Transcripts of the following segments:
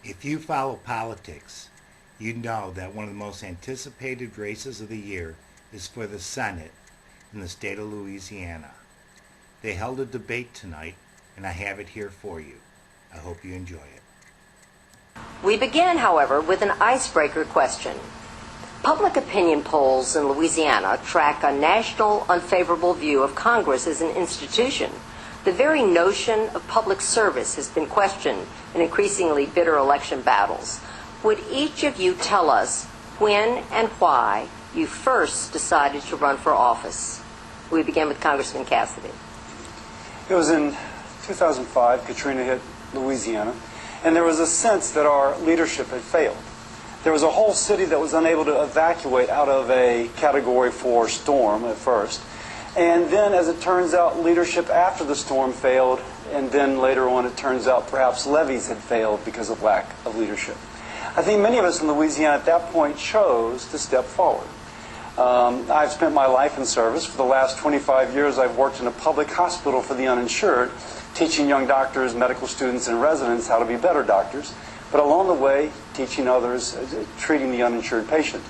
If you follow politics, you know that one of the most anticipated races of the year is for the Senate in the state of Louisiana. They held a debate tonight, and I have it here for you. I hope you enjoy it. We begin, however, with an icebreaker question. Public opinion polls in Louisiana track a national unfavorable view of Congress as an institution. The very notion of public service has been questioned in increasingly bitter election battles. Would each of you tell us when and why you first decided to run for office? We begin with Congressman Cassidy. It was in 2005, Katrina hit Louisiana, and there was a sense that our leadership had failed. There was a whole city that was unable to evacuate out of a Category 4 storm at first. And then, as it turns out, leadership after the storm failed, and then later on it turns out perhaps levees had failed because of lack of leadership. I think many of us in Louisiana at that point chose to step forward. I've spent my life in service. For the last 25 years, I've worked in a public hospital for the uninsured, teaching young doctors, medical students, and residents how to be better doctors, but along the way, teaching others, treating the uninsured patient.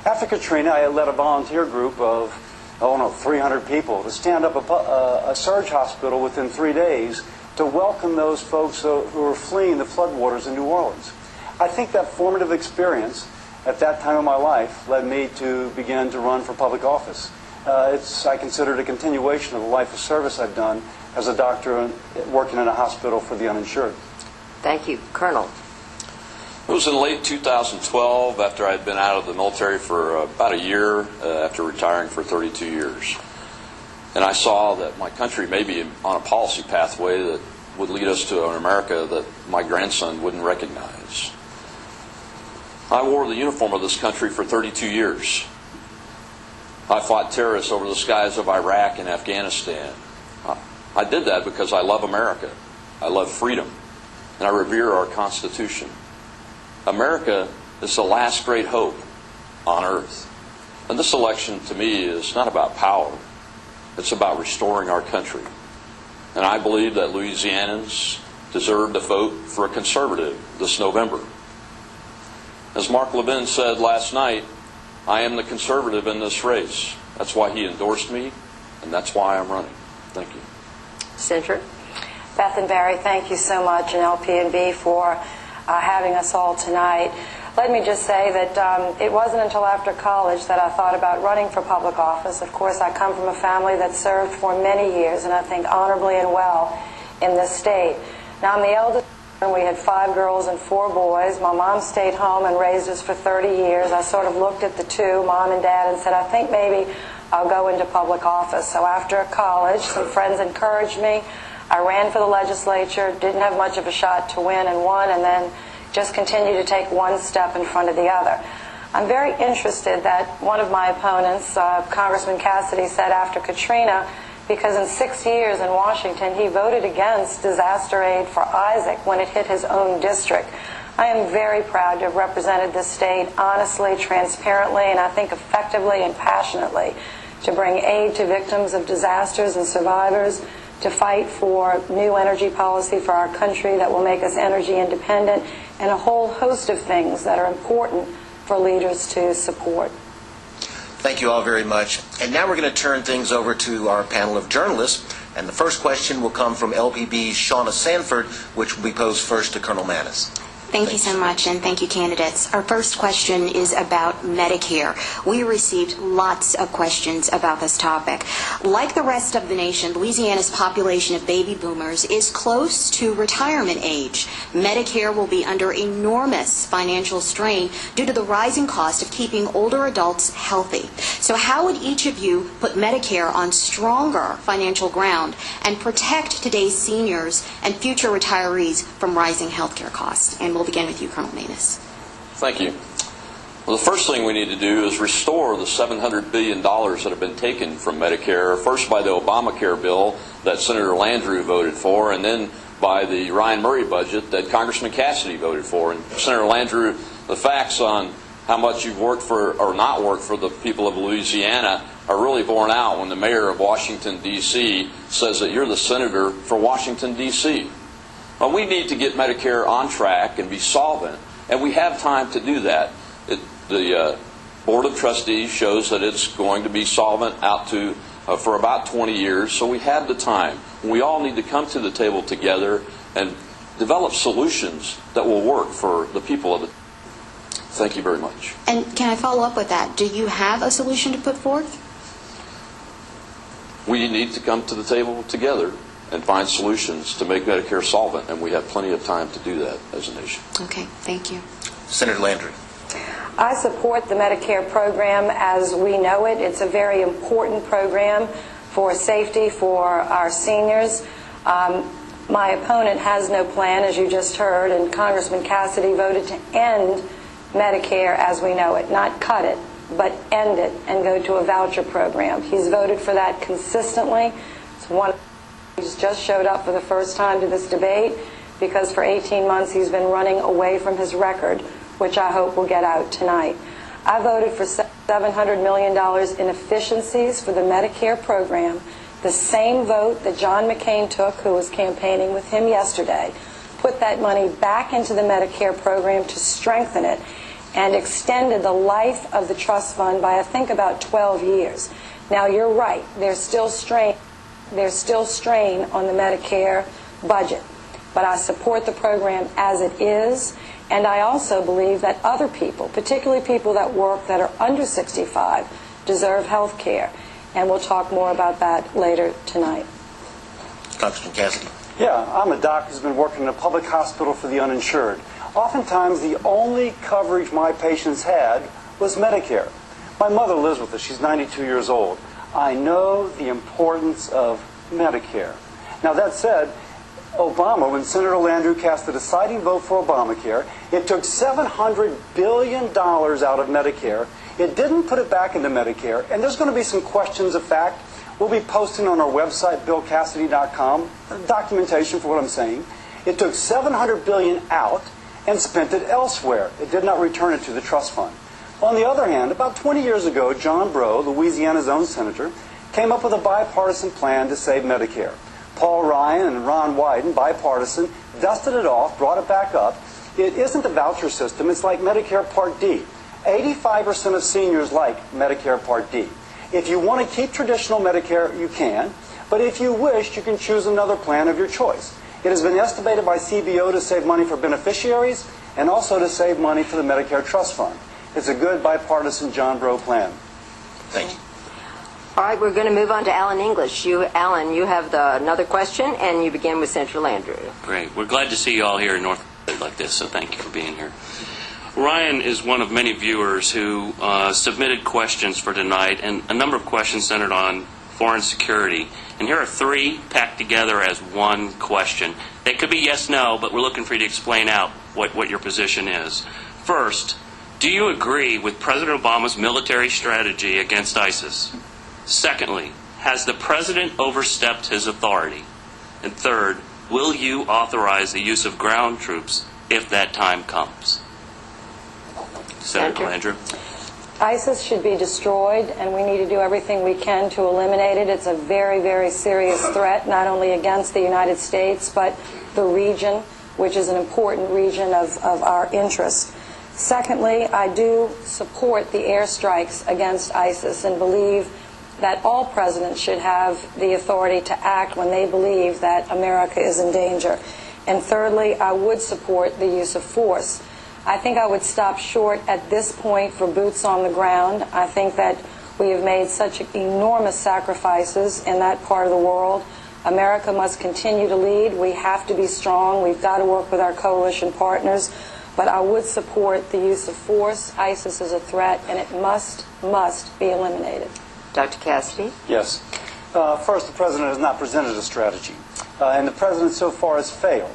After Katrina, I led a volunteer group of 300 people to stand up a surge hospital within 3 days to welcome those folks who were fleeing the floodwaters in New Orleans. I think that formative experience at that time of my life led me to begin to run for public office. I consider it a continuation of the life of service I've done as a doctor working in a hospital for the uninsured. Thank you. Colonel. It was in late 2012, after I'd been out of the military for about a year, after retiring for 32 years. And I saw that my country may be on a policy pathway that would lead us to an America that my grandson wouldn't recognize. I wore the uniform of this country for 32 years. I fought terrorists over the skies of Iraq and Afghanistan. I did that because I love America. I love freedom. And I revere our Constitution. America is the last great hope on earth. And this election, to me, is not about power. It's about restoring our country. And I believe that Louisianans deserve to vote for a conservative this November. As Mark Levin said last night, I am the conservative in this race. That's why he endorsed me, and that's why I'm running. Thank you. Senator. Beth and Barry, thank you so much, and LP&B for having us all tonight. Let me just say that it wasn't until after college that I thought about running for public office. Of course, I come from a family that served for many years, and I think honorably and well in this state. Now, I'm the eldest. We had 5 girls and 4 boys. My mom stayed home and raised us for 30 years. I sort of looked at the two, mom and dad, and said, I think maybe I'll go into public office. So after college, some friends encouraged me. I ran for the legislature, didn't have much of a shot to win, and won, and then just continued to take one step in front of the other. I'm very interested that one of my opponents, Congressman Cassidy, said after Katrina, because in 6 years in Washington, he voted against disaster aid for Isaac when it hit his own district. I am very proud to have represented this state honestly, transparently, and I think effectively and passionately to bring aid to victims of disasters and survivors, to fight for new energy policy for our country that will make us energy independent, and a whole host of things that are important for leaders to support. Thank you all very much. And now we're going to turn things over to our panel of journalists. And the first question will come from LPB's Shauna Sanford, which will be posed first to Colonel Maness. Thank you so much, and thank you, candidates. Our first question is about Medicare. We received lots of questions about this topic. Like the rest of the nation, Louisiana's population of baby boomers is close to retirement age. Medicare will be under enormous financial strain due to the rising cost of keeping older adults healthy. So how would each of you put Medicare on stronger financial ground and protect today's seniors and future retirees from rising health care costs? And we'll begin with you, Colonel Maness. Thank you. Well, the first thing we need to do is restore the $700 billion that have been taken from Medicare, first by the Obamacare bill that Senator Landrieu voted for, and then by the Ryan Murray budget that Congressman Cassidy voted for. And Senator Landrieu, the facts on how much you've worked for or not worked for the people of Louisiana are really borne out when the mayor of Washington, D.C. says that you're the senator for Washington, D.C. We need to get Medicare on track and be solvent, and we have time to do that. The Board of Trustees shows that it's going to be solvent out to for about 20 years, so we have the time. We all need to come to the table together and develop solutions that will work for the people of it. Thank you very much. And can I follow up with that? Do you have a solution to put forth? We need to come to the table together and find solutions to make Medicare solvent, and we have plenty of time to do that as a nation. Okay, thank you. Senator Landrieu. I support the Medicare program as we know it. It's a very important program for safety for our seniors. My opponent has no plan, as you just heard, and Congressman Cassidy voted to end Medicare as we know it, not cut it, but end it and go to a voucher program. He's voted for that consistently. It's one he's just showed up for the first time to this debate because for 18 months he's been running away from his record, which I hope will get out tonight. I voted for $700 million in efficiencies for the Medicare program, the same vote that John McCain took, who was campaigning with him yesterday, put that money back into the Medicare program to strengthen it and extended the life of the trust fund by, I think, about 12 years. Now, you're right. There's still strain on the Medicare budget. But I support the program as it is, and I also believe that other people, particularly people that work that are under 65, deserve health care. And we'll talk more about that later tonight. Congressman Cassidy. Yeah, I'm a doc who's been working in a public hospital for the uninsured. Oftentimes, the only coverage my patients had was Medicare. My mother lives with us. She's 92 years old. I know the importance of Medicare. Now, that said, Obama, when Senator Landrieu cast the deciding vote for Obamacare, it took $700 billion out of Medicare. It didn't put it back into Medicare, and there's going to be some questions of fact. We'll be posting on our website, BillCassidy.com, documentation for what I'm saying. It took $700 billion out and spent it elsewhere. It did not return it to the trust fund. On the other hand, about 20 years ago, John Breaux, Louisiana's own senator, came up with a bipartisan plan to save Medicare. Paul Ryan and Ron Wyden, bipartisan, dusted it off, brought it back up. It isn't a voucher system. It's like Medicare Part D. 85% of seniors like Medicare Part D. If you want to keep traditional Medicare, you can. But if you wish, you can choose another plan of your choice. It has been estimated by CBO to save money for beneficiaries and also to save money for the Medicare Trust Fund. It's a good bipartisan John Breaux plan. Thank you. All right, we're going to move on to Alan English. Alan, you have another question, and you begin with Senator Landrieu. Great. We're glad to see you all here in North like this, so thank you for being here. Ryan is one of many viewers who submitted questions for tonight, and a number of questions centered on foreign security. And here are three packed together as one question. They could be yes, no, but we're looking for you to explain out what your position is. First, do you agree with President Obama's military strategy against ISIS? Secondly, has the President overstepped his authority? And third, will you authorize the use of ground troops if that time comes? Senator Landrieu. ISIS should be destroyed, and we need to do everything we can to eliminate it. It's a very, very serious threat, not only against the United States, but the region, which is an important region of our interest. Secondly, I do support the airstrikes against ISIS and believe that all presidents should have the authority to act when they believe that America is in danger. And thirdly, I would support the use of force. I think I would stop short at this point for boots on the ground. I think that we have made such enormous sacrifices in that part of the world. America must continue to lead. We have to be strong. We've got to work with our coalition partners. But I would support the use of force. ISIS is a threat, and it must be eliminated. Dr. Cassidy? Yes. First, the president has not presented a strategy, and the president so far has failed.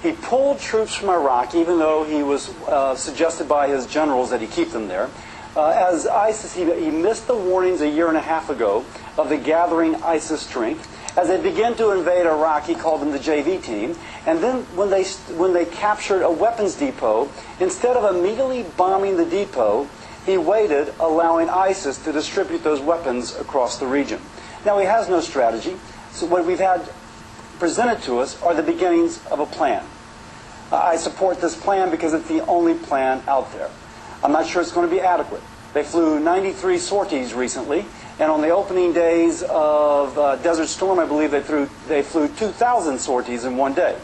He pulled troops from Iraq, even though he was suggested by his generals that he keep them there. As ISIS, he missed the warnings a year and a half ago of the gathering ISIS strength. As they began to invade Iraq, he called them the JV team. And then when they captured a weapons depot, instead of immediately bombing the depot, he waited, allowing ISIS to distribute those weapons across the region. Now, he has no strategy. So what we've had presented to us are the beginnings of a plan. I support this plan because it's the only plan out there. I'm not sure it's going to be adequate. They flew 93 sorties recently, and on the opening days of Desert Storm, I believe they flew 2,000 sorties in one day.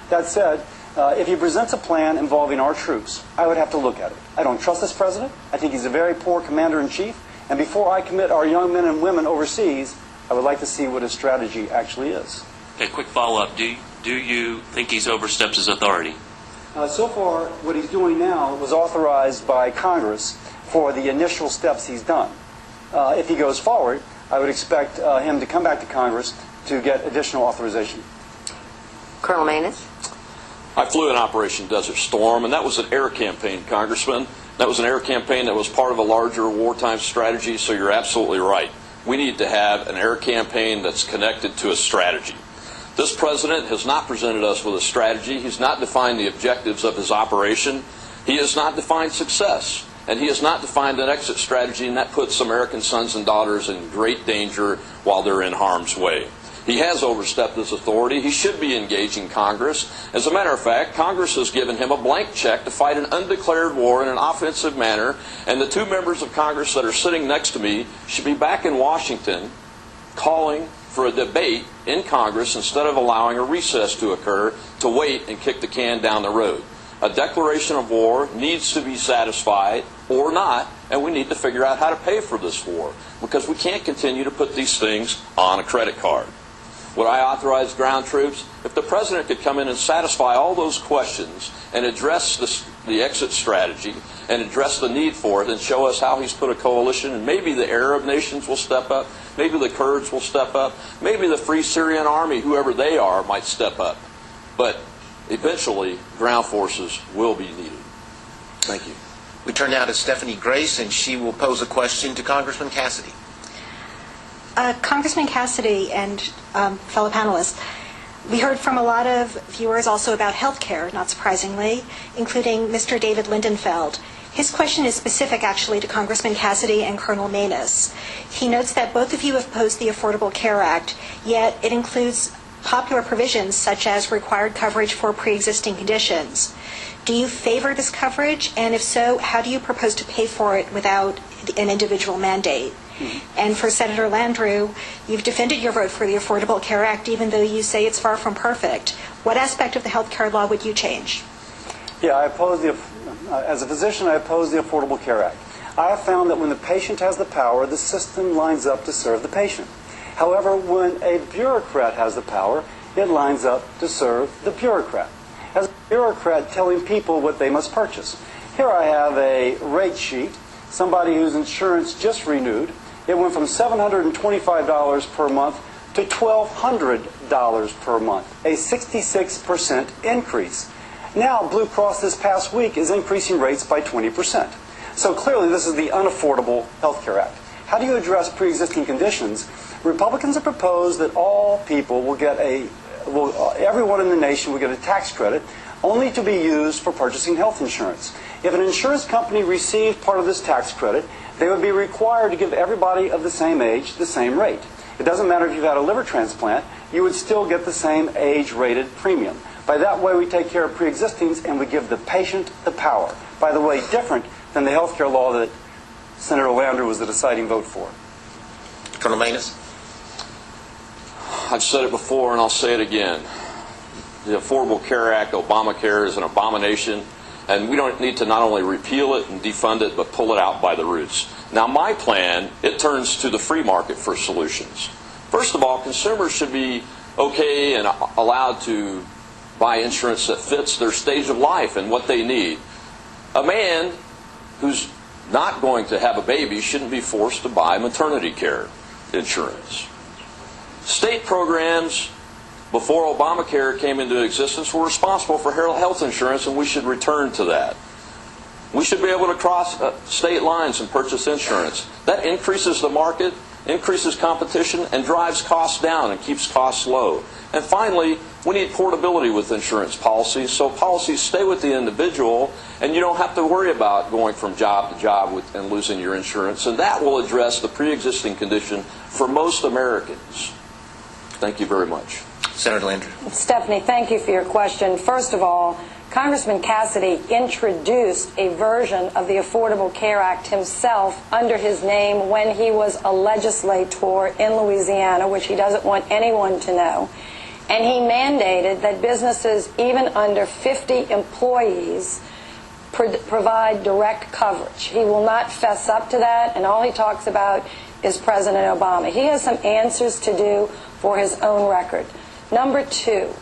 That said, if he presents a plan involving our troops, I would have to look at it. I don't trust this president. I think he's a very poor commander-in-chief. And before I commit our young men and women overseas, I would like to see what his strategy actually is. Okay, quick follow-up. Do you think he's overstepped his authority? So far, what he's doing now was authorized by Congress for the initial steps he's done. If he goes forward, I would expect him to come back to Congress to get additional authorization. Colonel Maness? I flew in Operation Desert Storm, and that was an air campaign, Congressman. That was an air campaign that was part of a larger wartime strategy, so you're absolutely right. We need to have an air campaign that's connected to a strategy. This president has not presented us with a strategy. He's not defined the objectives of his operation. He has not defined success. And he has not defined an exit strategy, and that puts American sons and daughters in great danger while they're in harm's way. He has overstepped his authority. He should be engaging Congress. As a matter of fact, Congress has given him a blank check to fight an undeclared war in an offensive manner, and the two members of Congress that are sitting next to me should be back in Washington calling for a debate in Congress instead of allowing a recess to occur to wait and kick the can down the road. A declaration of war needs to be satisfied or not, and we need to figure out how to pay for this war, because we can't continue to put these things on a credit card. Would I authorize ground troops? If the president could come in and satisfy all those questions and address the exit strategy and address the need for it and show us how he's put a coalition, and maybe the Arab nations will step up, maybe the Kurds will step up, maybe the Free Syrian Army, whoever they are, might step up. But eventually, ground forces will be needed. Thank you. We turn now to Stephanie Grace, and she will pose a question to Congressman Cassidy. Congressman Cassidy and fellow panelists, we heard from a lot of viewers also about health care, not surprisingly, including Mr. David Lindenfeld. His question is specific, actually, to Congressman Cassidy and Colonel Maness. He notes that both of you have opposed the Affordable Care Act, yet it includes popular provisions such as required coverage for pre-existing conditions. Do you favor this coverage? And if so, how do you propose to pay for it without an individual mandate? And for Senator Landrieu, you've defended your vote for the Affordable Care Act even though you say it's far from perfect. What aspect of the health care law would you change? Yeah, as a physician, I oppose the Affordable Care Act. I have found that when the patient has the power, the system lines up to serve the patient. However, when a bureaucrat has the power, it lines up to serve the bureaucrat. As a bureaucrat telling people what they must purchase. Here I have a rate sheet, somebody whose insurance just renewed. It went from $725 per month to $1,200 per month, a 66% increase. Now, Blue Cross this past week is increasing rates by 20%. So clearly this is the Unaffordable Health Care Act. How do you address pre-existing conditions? Republicans have proposed that all people will get everyone in the nation will get a tax credit only to be used for purchasing health insurance. If an insurance company received part of this tax credit, they would be required to give everybody of the same age the same rate. It doesn't matter if you've had a liver transplant, you would still get the same age-rated premium. By that way, we take care of pre-existings and we give the patient the power. By the way, different than the health care law that Senator Landrieu was the deciding vote for. Colonel Maness. I've said it before and I'll say it again. The Affordable Care Act, Obamacare, is an abomination, and we don't need to not only repeal it and defund it, but pull it out by the roots. Now, my plan, it turns to the free market for solutions. First of all, consumers should be okay and allowed to buy insurance that fits their stage of life and what they need. A man who's not going to have a baby shouldn't be forced to buy maternity care insurance. State programs before Obamacare came into existence were responsible for health insurance, and we should return to that. We should be able to cross state lines and purchase insurance. That increases the market, increases competition, and drives costs down and keeps costs low. And finally, we need portability with insurance policies, so policies stay with the individual and you don't have to worry about going from job to job and losing your insurance. And that will address the pre-existing condition for most Americans. Thank you very much. Senator Landrieu. Stephanie, thank you for your question. First of all, Congressman Cassidy introduced a version of the Affordable Care Act himself under his name when he was a legislator in Louisiana, which he doesn't want anyone to know. And he mandated that businesses, even under 50 employees, provide direct coverage. He will not fess up to that, and all he talks about is President Obama. He has some answers to do for his own record. Number two,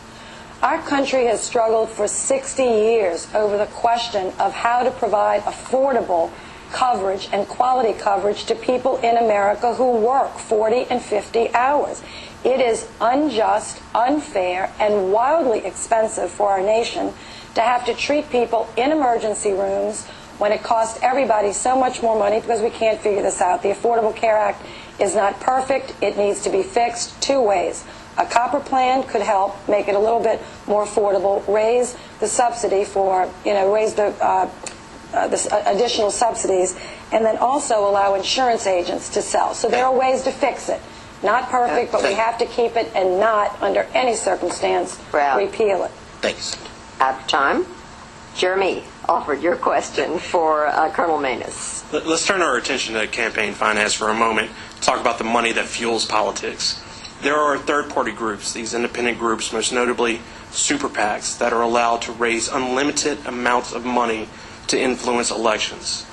our country has struggled for 60 years over the question of how to provide affordable coverage and quality coverage to people in America who work 40 and 50 hours. It is unjust, unfair, and wildly expensive for our nation to have to treat people in emergency rooms when it costs everybody so much more money because we can't figure this out. The Affordable Care Act is not perfect. It needs to be fixed two ways. A copper plan could help make it a little bit more affordable, raise the subsidy for, raise the additional subsidies, and then also allow insurance agents to sell. So there are ways to fix it. Not perfect, but we have to keep it and not, under any circumstance, repeal it. Thanks. Out of time. Jeremy offered your question for Colonel Maness. Let's turn our attention to campaign finance for a moment. Talk about the money that fuels politics. There are third-party groups, these independent groups, most notably super PACs, that are allowed to raise unlimited amounts of money to influence elections.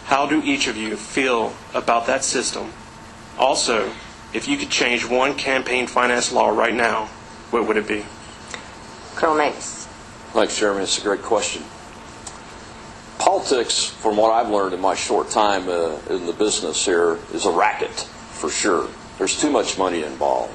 How do each of you feel about that system? Also, if you could change one campaign finance law right now, what would it be? Colonel Maness. Thanks, Chairman. It's a great question. Politics, from what I've learned in my short time in the business here, is a racket, for sure. There's too much money involved.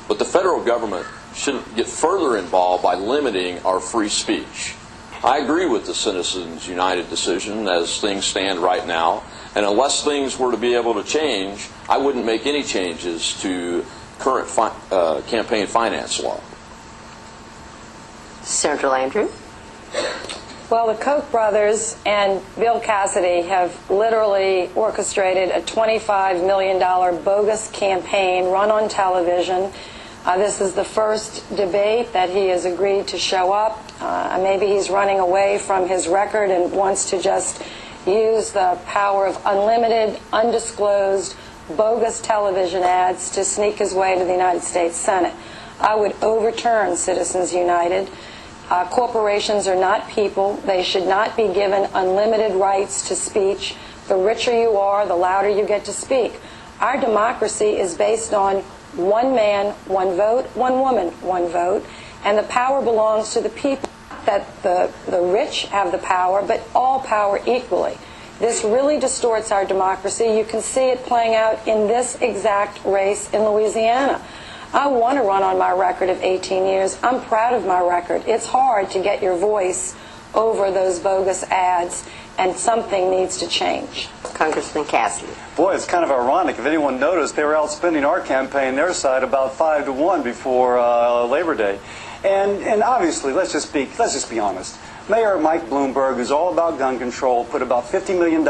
But the federal government should get further involved by limiting our free speech. I agree with the Citizens United decision as things stand right now, and unless things were to be able to change, I wouldn't make any changes to current campaign finance law. Senator Landrieu. Well, the Koch brothers and Bill Cassidy have literally orchestrated a $25 million bogus campaign run on television. This is the first debate that he has agreed to show up. Maybe he's running away from his record and wants to just use the power of unlimited, undisclosed, bogus television ads to sneak his way to the United States Senate. I would overturn Citizens United. Corporations are not people. They should not be given unlimited rights to speech. The richer you are, the louder you get to speak. Our democracy is based on one man, one vote, one woman, one vote, and the power belongs to the people. That the rich have the power, but all power equally. This really distorts our democracy. You can see it playing out in this exact race in Louisiana. I want to run on my record of 18 years. I'm proud of my record. It's hard to get your voice over those bogus ads, and something needs to change. Congressman Cassidy. Boy, it's kind of ironic. If anyone noticed, they were outspending our campaign, their side, about 5-1 before Labor Day. And obviously, let's just be honest. Mayor Mike Bloomberg, who's all about gun control, put about $50 million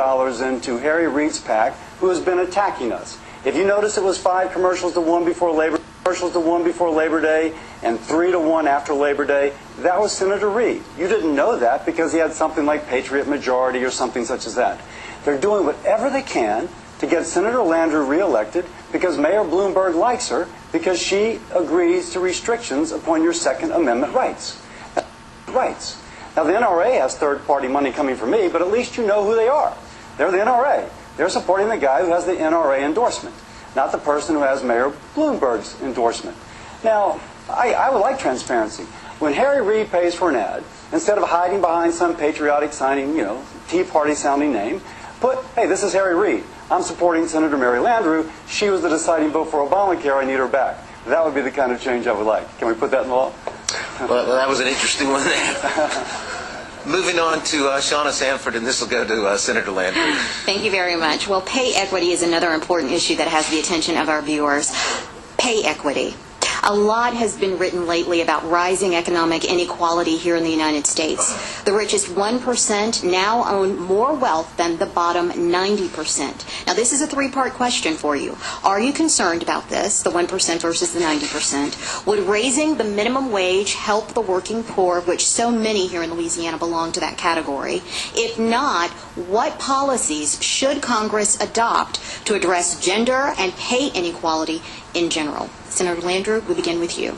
into Harry Reid's PAC, who has been attacking us. If you notice, it was 5 commercials to 1 before Labor Day and 3 to 1 after Labor Day. That was Senator Reid. You didn't know that because he had something like Patriot Majority or something such as that. They're doing whatever they can to get Senator Landrieu reelected because Mayor Bloomberg likes her because she agrees to restrictions upon your Second Amendment rights. Now, the NRA has third-party money coming from me, but at least you know who they are. They're the NRA. They're supporting the guy who has the NRA endorsement, not the person who has Mayor Bloomberg's endorsement. Now, I would like transparency. When Harry Reid pays for an ad, instead of hiding behind some patriotic sounding, Tea Party sounding name, put, hey, this is Harry Reid. I'm supporting Senator Mary Landrieu. She was the deciding vote for Obamacare. I need her back. That would be the kind of change I would like. Can we put that in law? Well, that was an interesting one there. Moving on to Shauna Sanford, and this will go to Senator Landrieu. Thank you very much. Well, pay equity is another important issue that has the attention of our viewers. Pay equity. A lot has been written lately about rising economic inequality here in the United States. The richest 1% now own more wealth than the bottom 90%. Now, this is a three-part question for you. Are you concerned about this, the 1% versus the 90%? Would raising the minimum wage help the working poor, of which so many here in Louisiana belong to that category? If not, what policies should Congress adopt to address gender and pay inequality in general? Senator Landrieu, we begin with you.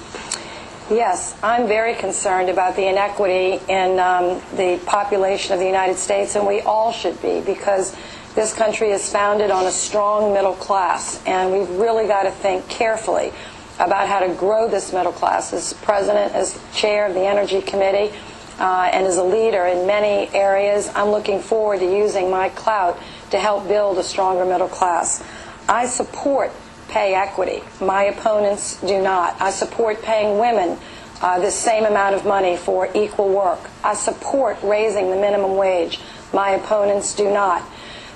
Yes, I'm very concerned about the inequity in the population of the United States, and we all should be, because this country is founded on a strong middle class, and we've really got to think carefully about how to grow this middle class. As president, as chair of the Energy Committee, and as a leader in many areas, I'm looking forward to using my clout to help build a stronger middle class. I support pay equity. My opponents do not. I support paying women the same amount of money for equal work. I support raising the minimum wage. My opponents do not.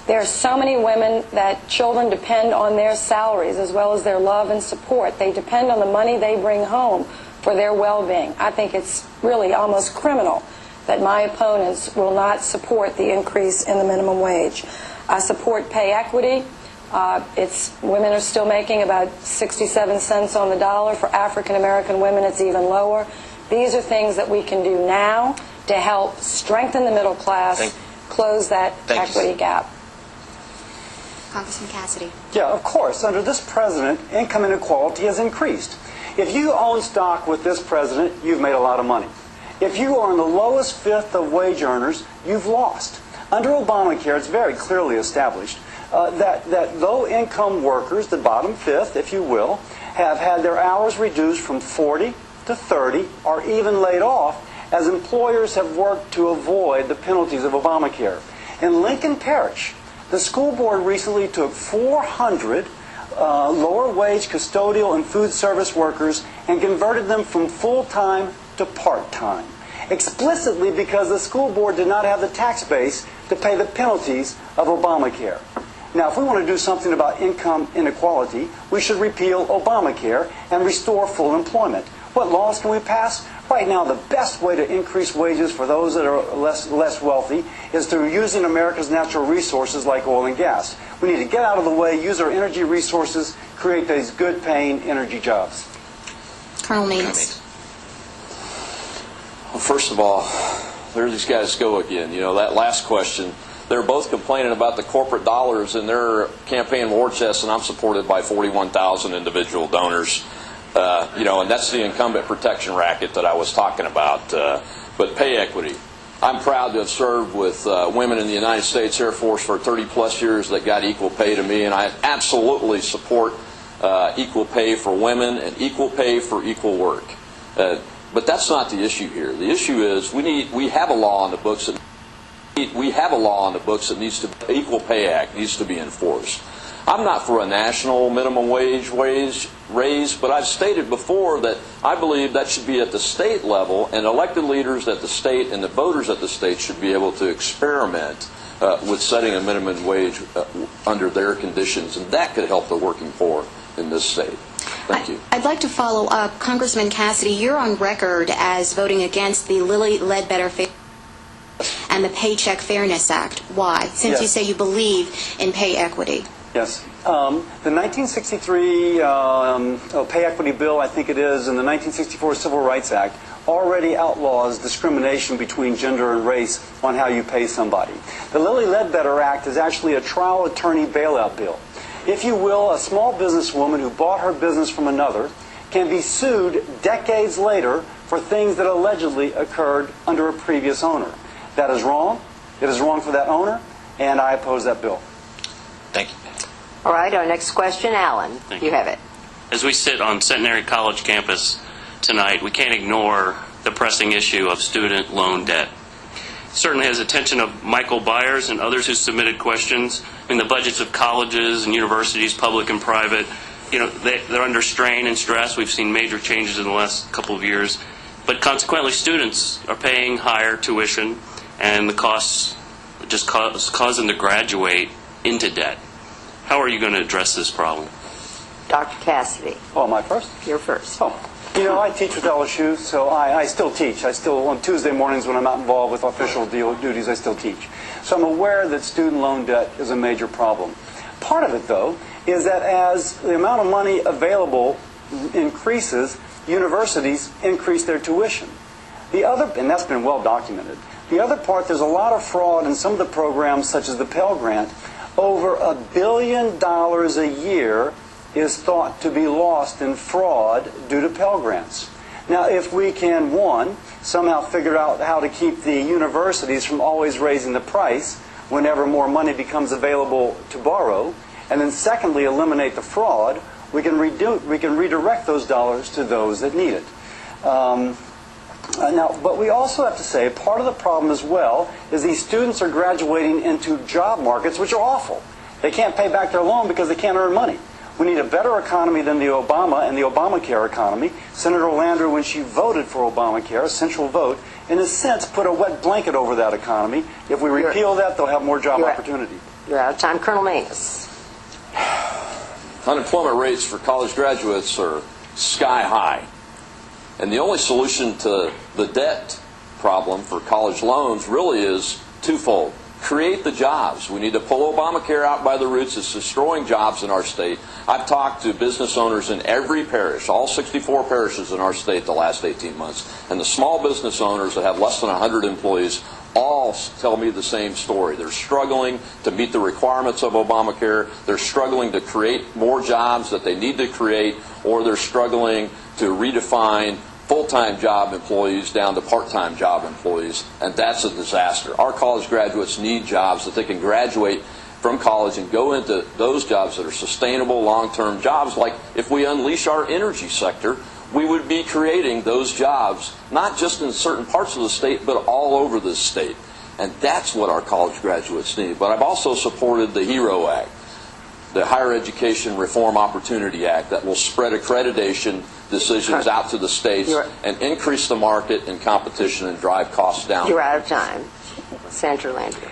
There are so many women that children depend on their salaries as well as their love and support. They depend on the money they bring home for their well-being. I think it's really almost criminal that my opponents will not support the increase in the minimum wage. I support pay equity. Women are still making about 67 cents on the dollar. For African American women, it's even lower. These are things that we can do now to help strengthen the middle class, close that equity gap. Congressman Cassidy. Yeah, of course. Under this president, income inequality has increased. If you own stock with this president, you've made a lot of money. If you are in the lowest fifth of wage earners, you've lost. Under Obamacare, it's very clearly established that low-income workers, the bottom fifth, if you will, have had their hours reduced from 40 to 30 or even laid off as employers have worked to avoid the penalties of Obamacare. In Lincoln Parish, the school board recently took 400 lower-wage custodial and food service workers and converted them from full-time to part-time, explicitly because the school board did not have the tax base to pay the penalties of Obamacare. Now, if we want to do something about income inequality, we should repeal Obamacare and restore full employment. What laws can we pass? Right now, the best way to increase wages for those that are less wealthy is through using America's natural resources like oil and gas. We need to get out of the way, use our energy resources, create these good-paying energy jobs. Colonel Maness. Well, first of all, there these guys go again. You know, that last question, they're both complaining about the corporate dollars in their campaign war chest, and I'm supported by 41,000 individual donors. And that's the incumbent protection racket that I was talking about. But pay equity. I'm proud to have served with women in the United States Air Force for 30-plus years that got equal pay to me, and I absolutely support equal pay for women and equal pay for equal work. But that's not the issue here. The issue is we have a law on the books that needs to Equal Pay Act needs to be enforced. I'm not for a national minimum wage raise, but I've stated before that I believe that should be at the state level, and elected leaders at the state and the voters at the state should be able to experiment with setting a minimum wage under their conditions, and that could help the working poor in this state. Thank you. I'd like to follow up. Congressman Cassidy, you're on record as voting against the Lilly Ledbetter and the Paycheck Fairness Act. Why? Since you say you believe in pay equity. Yes. The 1963 pay equity bill, I think it is, and the 1964 Civil Rights Act already outlaws discrimination between gender and race on how you pay somebody. The Lilly Ledbetter Act is actually a trial attorney bailout bill. If you will, a small businesswoman who bought her business from another can be sued decades later for things that allegedly occurred under a previous owner. That is wrong. It is wrong for that owner, and I oppose that bill. Thank you. All right, our next question, Alan. Thank you you. have it. As we sit on Centenary College campus tonight, we can't ignore the pressing issue of student loan debt. It certainly has attention of Michael Byers and others who submitted questions. I mean, the budgets of colleges and universities, public and private, they're under strain and stress. We've seen major changes in the last couple of years. But consequently, students are paying higher tuition, and the costs just cause them to graduate into debt. How are you going to address this problem? Dr. Cassidy, Oh, am I first? you're first. Oh, you know, I teach with LSU, so I still teach. I still, on Tuesday mornings when I'm not involved with official duties, I still teach. So I'm aware that student loan debt is a major problem. Part of it, though, is that as the amount of money available increases, universities increase their tuition. The other, and that's been well documented. The other part, there's a lot of fraud in some of the programs, such as the Pell Grant. Over $1 billion a year is thought to be lost in fraud due to Pell Grants. Now, if we can, one, somehow figure out how to keep the universities from always raising the price whenever more money becomes available to borrow, and then secondly, eliminate the fraud, we can redirect those dollars to those that need it. Now, but we also have to say, part of the problem as well is these students are graduating into job markets which are awful. They can't pay back their loan because they can't earn money. We need a better economy than the Obama and the Obamacare economy. Senator Landrieu, when she voted for Obamacare, a central vote, in a sense put a wet blanket over that economy. If we repeal that, they'll have more job opportunity. You're out of time. Colonel Maness. Unemployment rates for college graduates are sky high. And the only solution to the debt problem for college loans really is twofold. Create the jobs. We need to pull Obamacare out by the roots. It's destroying jobs in our state. I've talked to business owners in every parish, all 64 parishes in our state the last 18 months. And the small business owners that have less than 100 employees all tell me the same story. They're struggling to meet the requirements of Obamacare. They're struggling to create more jobs that they need to create, or they're struggling to redefine full-time job employees down to part-time job employees, and that's a disaster. Our college graduates need jobs that they can graduate from college and go into those jobs that are sustainable, long-term jobs. Like if we unleash our energy sector, we would be creating those jobs, not just in certain parts of the state, but all over the state. And that's what our college graduates need. But I've also supported the HERO Act, the Higher Education Reform Opportunity Act, that will spread accreditation decisions out to the states and increase the market and competition and drive costs down. You're out of time. Senator Landrieu.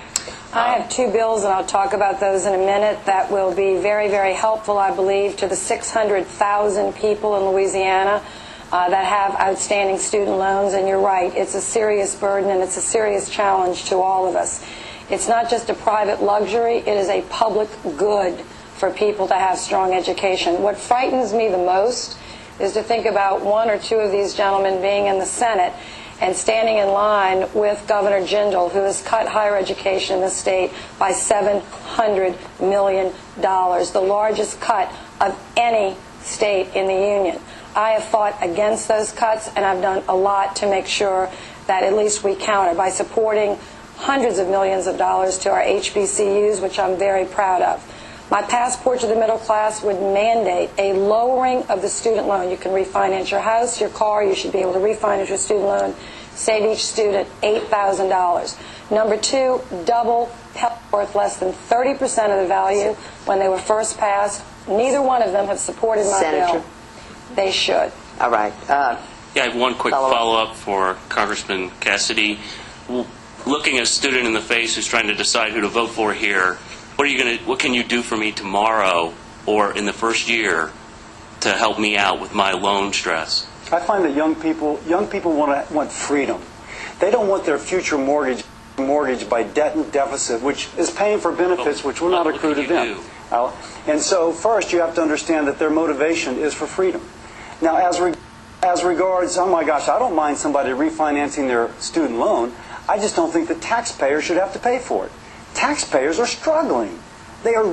I have two bills, and I'll talk about those in a minute, that will be very, very helpful, I believe, to the 600,000 people in Louisiana that have outstanding student loans. And you're right, it's a serious burden and it's a serious challenge to all of us. It's not just a private luxury, it is a public good for people to have strong education. What frightens me the most is to think about one or two of these gentlemen being in the Senate and standing in line with Governor Jindal, who has cut higher education in the state by $700 million, the largest cut of any state in the union. I have fought against those cuts, and I've done a lot to make sure that at least we counter by supporting hundreds of millions of dollars to our HBCUs, which I'm very proud of. My passport to the middle class would mandate a lowering of the student loan. You can refinance your house, your car. You should be able to refinance your student loan, save each student $8,000. Number two, double Pell worth less than 30% of the value when they were first passed. Neither one of them have supported my bill. They should. All right. Yeah, I have one quick follow-up for Congressman Cassidy. Looking a student in the face who's trying to decide who to vote for here, what can you do for me tomorrow or in the first year to help me out with my loan stress? I find that young people want freedom. They don't want their future mortgaged by debt and deficit, which is paying for benefits which will not accrue to them. And so first you have to understand that their motivation is for freedom. Now as regards, oh my gosh, I don't mind somebody refinancing their student loan. I just don't think the taxpayers should have to pay for it. Taxpayers are struggling. They are,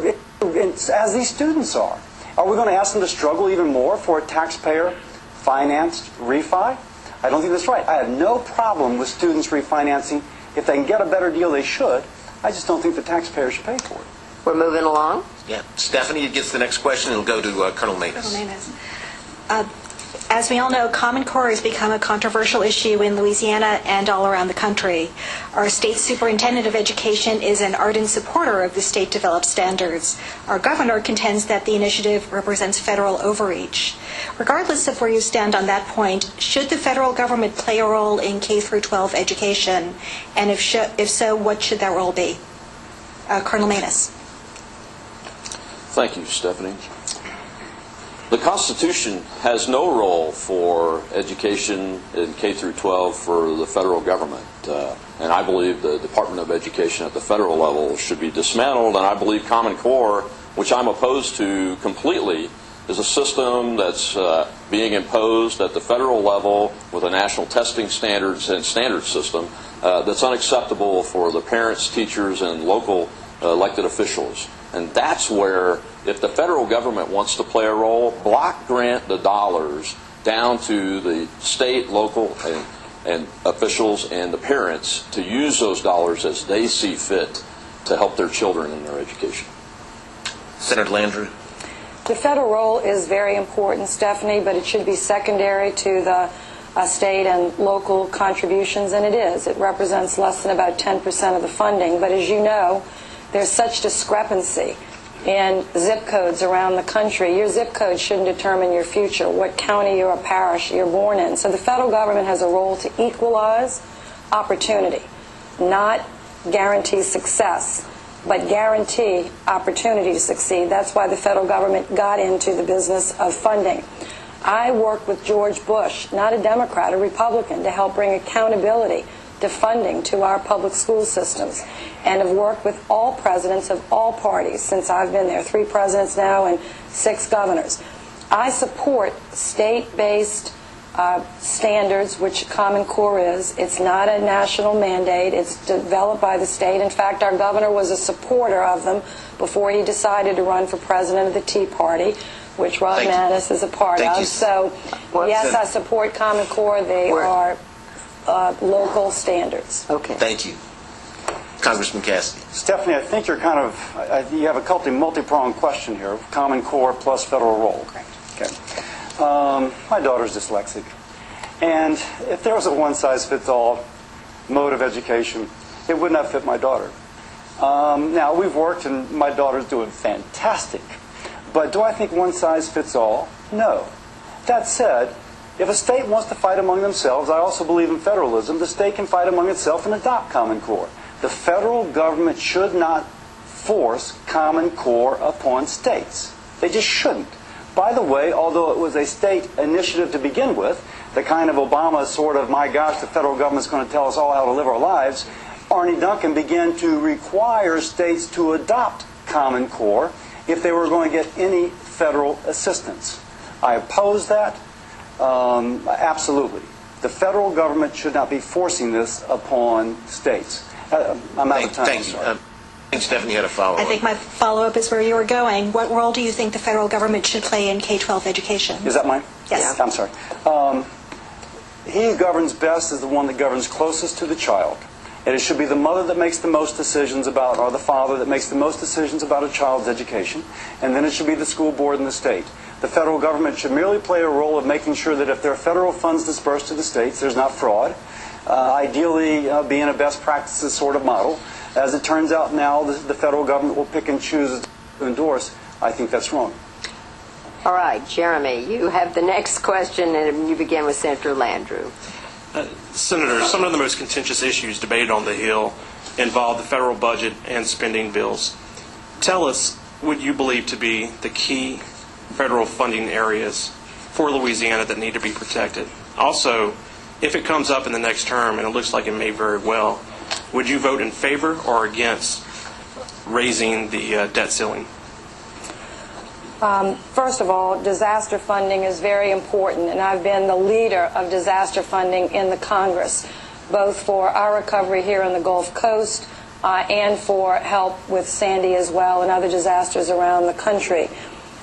as these students are. Are we going to ask them to struggle even more for a taxpayer-financed refi? I don't think that's right. I have no problem with students refinancing. If they can get a better deal, they should. I just don't think the taxpayers should pay for it. We're moving along. Yeah. Stephanie gets the next question. It'll go to Colonel Maness. As we all know, Common Core has become a controversial issue in Louisiana and all around the country. Our state superintendent of education is an ardent supporter of the state-developed standards. Our governor contends that the initiative represents federal overreach. Regardless of where you stand on that point, should the federal government play a role in K-12 education? And if so, what should that role be? Colonel Maness. Thank you, Stephanie. The Constitution has no role for education in K through 12 for the federal government. And I believe the Department of Education at the federal level should be dismantled, and I believe Common Core, which I'm opposed to completely, is a system that's being imposed at the federal level with a national testing standards and standards system that's unacceptable for the parents, teachers, and local elected officials. And that's where, if the federal government wants to play a role, block grant the dollars down to the state, local, and officials and the parents to use those dollars as they see fit to help their children in their education. Senator Landrieu. The federal role is very important, Stephanie, but it should be secondary to the state and local contributions, and it is. It represents less than about 10% of the funding, but as you know, there's such discrepancy in zip codes around the country. Your zip code shouldn't determine your future, what county or parish you're born in. So the federal government has a role to equalize opportunity, not guarantee success, but guarantee opportunity to succeed. That's why the federal government got into the business of funding. I worked with George Bush, not a Democrat, a Republican, to help bring accountability to funding to our public school systems, and have worked with all presidents of all parties since I've been there, 3 presidents now and 6 governors. I support state-based standards, which Common Core is. It's not a national mandate. It's developed by the state. In fact, our governor was a supporter of them before he decided to run for president of the Tea Party, which Rob Maness is a part of. So, yes, I support Common Core. They are local standards. Okay. Thank you. Congressman Cassidy. Stephanie, I think you're you have a multi-pronged question here, Common Core plus federal role. Okay. My daughter's dyslexic, and if there was a one-size-fits-all mode of education, it would not fit my daughter. Now, we've worked, and my daughter's doing fantastic, but do I think one size fits all? No. That said, if a state wants to fight among themselves, I also believe in federalism, the state can fight among itself and adopt Common Core. The federal government should not force Common Core upon states. They just shouldn't. By the way, although it was a state initiative to begin with, the kind of Obama sort of, my gosh, the federal government's going to tell us all how to live our lives, Arne Duncan began to require states to adopt Common Core if they were going to get any federal assistance. I oppose that. Absolutely. The federal government should not be forcing this upon states. I'm out of time. Thank you. I think Stephanie had a follow-up. I think my follow-up is where you were going. What role do you think the federal government should play in K-12 education? Is that mine? Yes. Yeah. I'm sorry. He who governs best is the one that governs closest to the child. And it should be the mother that makes the most decisions about, or the father that makes the most decisions about a child's education. And then it should be the school board and the state. The federal government should merely play a role of making sure that if there are federal funds dispersed to the states, there's not fraud. Ideally, being a best practices sort of model. As it turns out now, the federal government will pick and choose to endorse. I think that's wrong. All right, Jeremy, you have the next question, and you begin with Senator Landrieu. Senator, some of the most contentious issues debated on the Hill involve the federal budget and spending bills. Tell us what you believe to be the key federal funding areas for Louisiana that need to be protected. Also, if it comes up in the next term, and it looks like it may very well, would you vote in favor or against raising the debt ceiling? First of all, disaster funding is very important, and I've been the leader of disaster funding in the Congress, both for our recovery here on the Gulf Coast and for help with Sandy as well and other disasters around the country.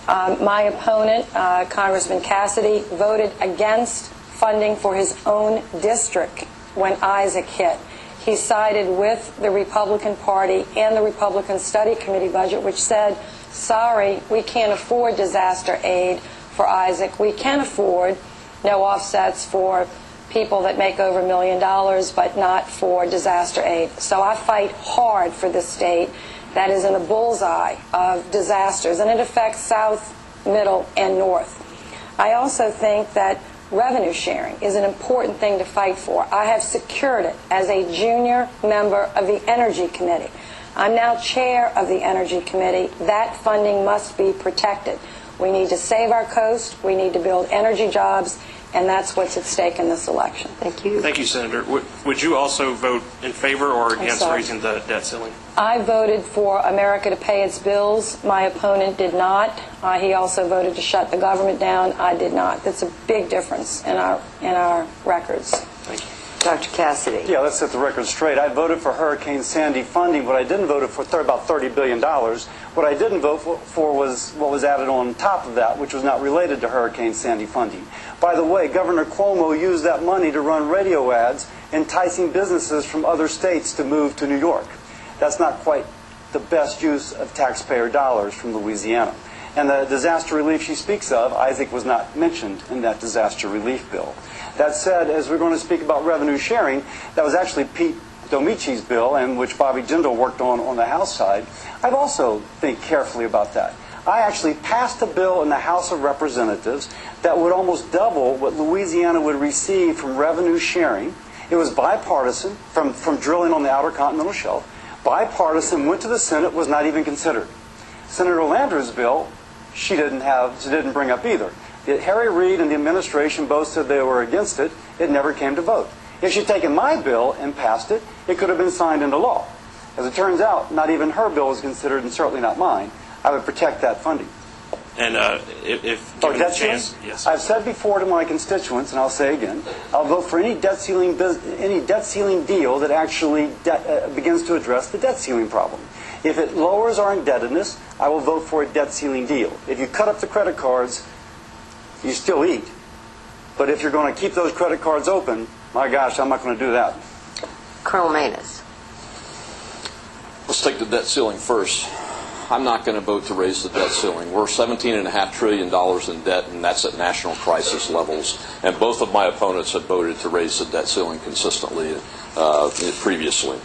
My opponent, Congressman Cassidy, voted against funding for his own district when Isaac hit. He sided with the Republican Party and the Republican Study Committee budget, which said, sorry, we can't afford disaster aid for Isaac. We can afford no offsets for people that make over $1 million, but not for disaster aid. So I fight hard for this state that is in the bullseye of disasters, and it affects South, Middle, and North. I also think that revenue sharing is an important thing to fight for. I have secured it as a junior member of the Energy Committee. I'm now chair of the Energy Committee. That funding must be protected. We need to save our coast. We need to build energy jobs. And that's what's at stake in this election. Thank you. Thank you, Senator. Would you also vote in favor or against raising the debt ceiling? I voted for America to pay its bills. My opponent did not. He also voted to shut the government down. I did not. That's a big difference in our records. Thank you. Dr. Cassidy. Yeah, let's set the record straight. I voted for Hurricane Sandy funding. What I didn't vote for about $30 billion. What I didn't vote for was what was added on top of that, which was not related to Hurricane Sandy funding. By the way, Governor Cuomo used that money to run radio ads enticing businesses from other states to move to New York. That's not quite the best use of taxpayer dollars from Louisiana. And the disaster relief she speaks of, I think, was not mentioned in that disaster relief bill. That said, as we're going to speak about revenue sharing, that was actually Pete Domici's bill, and which Bobby Jindal worked on the House side. I've also think carefully about that. I actually passed a bill in the House of Representatives that would almost double what Louisiana would receive from revenue sharing. It was bipartisan from drilling on the Outer Continental Shelf. Bipartisan, went to the Senate, was not even considered. Senator Landrieu's bill, she didn't bring up either. Harry Reid and the administration both said they were against it. It never came to vote. If she'd taken my bill and passed it, it could have been signed into law. As it turns out, not even her bill was considered, and certainly not mine. I would protect that funding. And if given the chance, yes. I've said before to my constituents, and I'll say again, I'll vote for any debt ceiling deal that actually begins to address the debt ceiling problem. If it lowers our indebtedness, I will vote for a debt ceiling deal. If you cut up the credit cards, you still eat. But if you're going to keep those credit cards open, my gosh, I'm not going to do that. Colonel Maness. Let's take the debt ceiling first. I'm not going to vote to raise the debt ceiling. We're $17.5 trillion in debt, and that's at national crisis levels. And both of my opponents have voted to raise the debt ceiling consistently previously.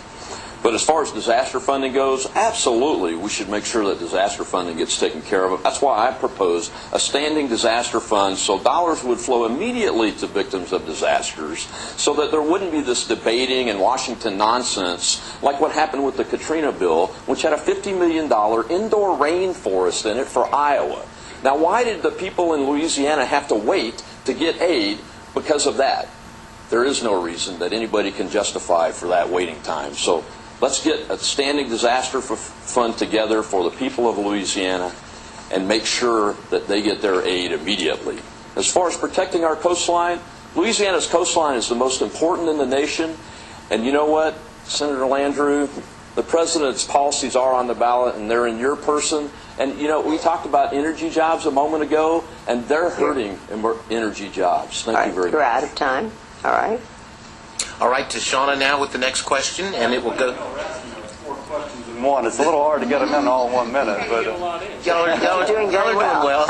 But as far as disaster funding goes, absolutely, we should make sure that disaster funding gets taken care of. That's why I propose a standing disaster fund so dollars would flow immediately to victims of disasters so that there wouldn't be this debating and Washington nonsense like what happened with the Katrina bill, which had a $50 million indoor rainforest in it for Iowa. Now, why did the people in Louisiana have to wait to get aid because of that? There is no reason that anybody can justify for that waiting time. So let's get a standing disaster fund together for the people of Louisiana and make sure that they get their aid immediately. As far as protecting our coastline, Louisiana's coastline is the most important in the nation. And you know what, Senator Landrieu, the president's policies are on the ballot and they're in your person. And you know, we talked about energy jobs a moment ago, and they're hurting energy jobs. Thank you very much. You're out of time. All right. All right, to Shauna now with the next question, and it will go. One, it's a little hard to get them in all in 1 minute, but Y'all are Doing very well.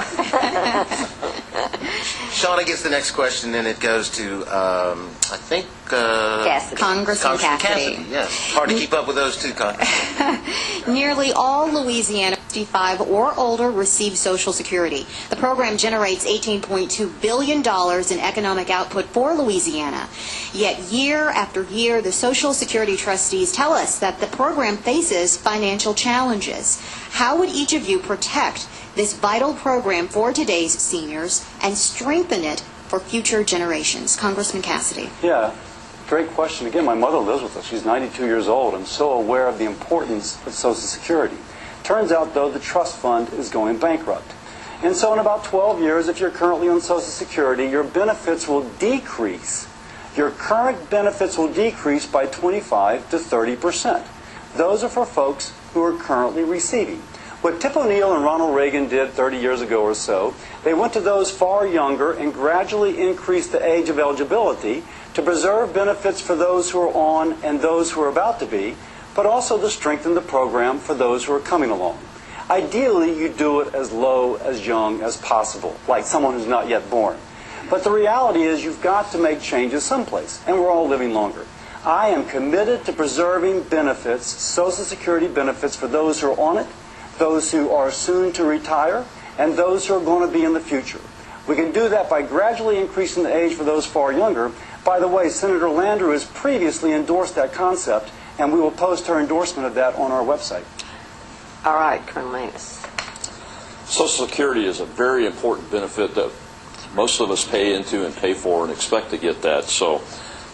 Shauna gets the next question, and it goes to, I think, Cassidy. Congressman Cassidy. Yes. Hard to keep up with those two, Congressman. Nearly all Louisiana 65 or older receive Social Security. The program generates $18.2 billion in economic output for Louisiana. Yet year after year, the Social Security trustees tell us that the program faces financial challenges. How would each of you protect this vital program for today's seniors and strengthen it for future generations? Congressman Cassidy. yeah, great question. Again, my mother lives with us. She's 92 years old. I'm so aware of the importance of Social Security. Turns out, though, the trust fund is going bankrupt. And so in about 12 years, if you're currently on Social Security, your benefits will decrease. Your current benefits will decrease by 25 to 30%. Those are for folks who are currently receiving. What Tip O'Neill and Ronald Reagan did 30 years ago or so, they went to those far younger and gradually increased the age of eligibility to preserve benefits for those who are on and those who are about to be, but also to strengthen the program for those who are coming along. Ideally, you do it as low, as young as possible, like someone who's not yet born. But the reality is you've got to make changes someplace, and we're all living longer. I am committed to preserving benefits, Social Security benefits, for those who are on it, those who are soon to retire, and those who are going to be in the future. We can do that by gradually increasing the age for those far younger. By the way, Senator Landrieu has previously endorsed that concept, and we will post her endorsement of that on our website. All right, Colonel Maness. Social Security is a very important benefit that most of us pay into and pay for and expect to get that. So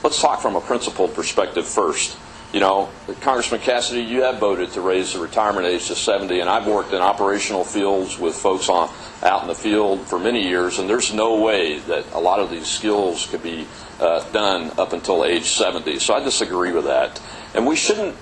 let's talk from a principled perspective first. You know, Congressman Cassidy, you have voted to raise the retirement age to 70, and I've worked in operational fields with folks out in the field for many years, and there's no way that a lot of these skills could be done up until age 70. So I disagree with that. And we shouldn't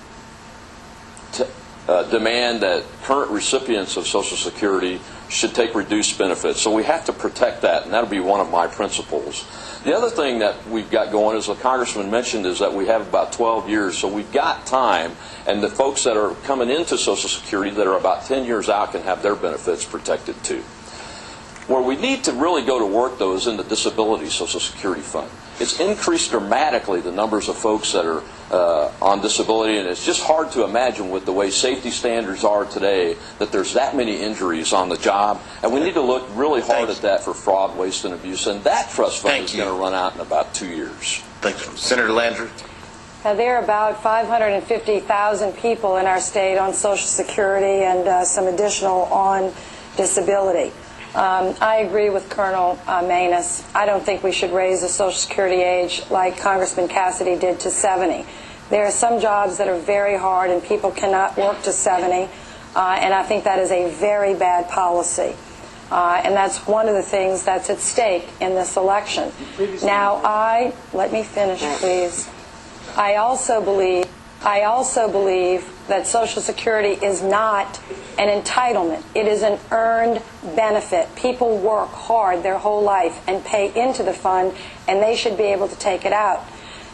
demand that current recipients of Social Security should take reduced benefits. So we have to protect that, and that'll be one of my principles. The other thing that we've got going, as the Congressman mentioned, is that we have about 12 years, so we've got time, and the folks that are coming into Social Security that are about 10 years out can have their benefits protected too. Where we need to really go to work, though, is in the Disability Social Security Fund. It's increased dramatically the numbers of folks that are on disability, and it's just hard to imagine with the way safety standards are today that there's that many injuries on the job, and we need to look really hard at that for fraud, waste, and abuse, and that trust fund is going to run out in about 2 years. Thank you. Senator Landrieu. There are about 550,000 people in our state on Social Security and some additional on disability. I agree with Colonel Maness. I don't think we should raise the Social Security age like Congressman Cassidy did to 70. There are some jobs that are very hard and people cannot work to 70, and I think that is a very bad policy. And that's one of the things that's at stake in this election. Now, let me finish, please. I also believe that Social Security is not an entitlement. It is an earned benefit. People work hard their whole life and pay into the fund, and they should be able to take it out.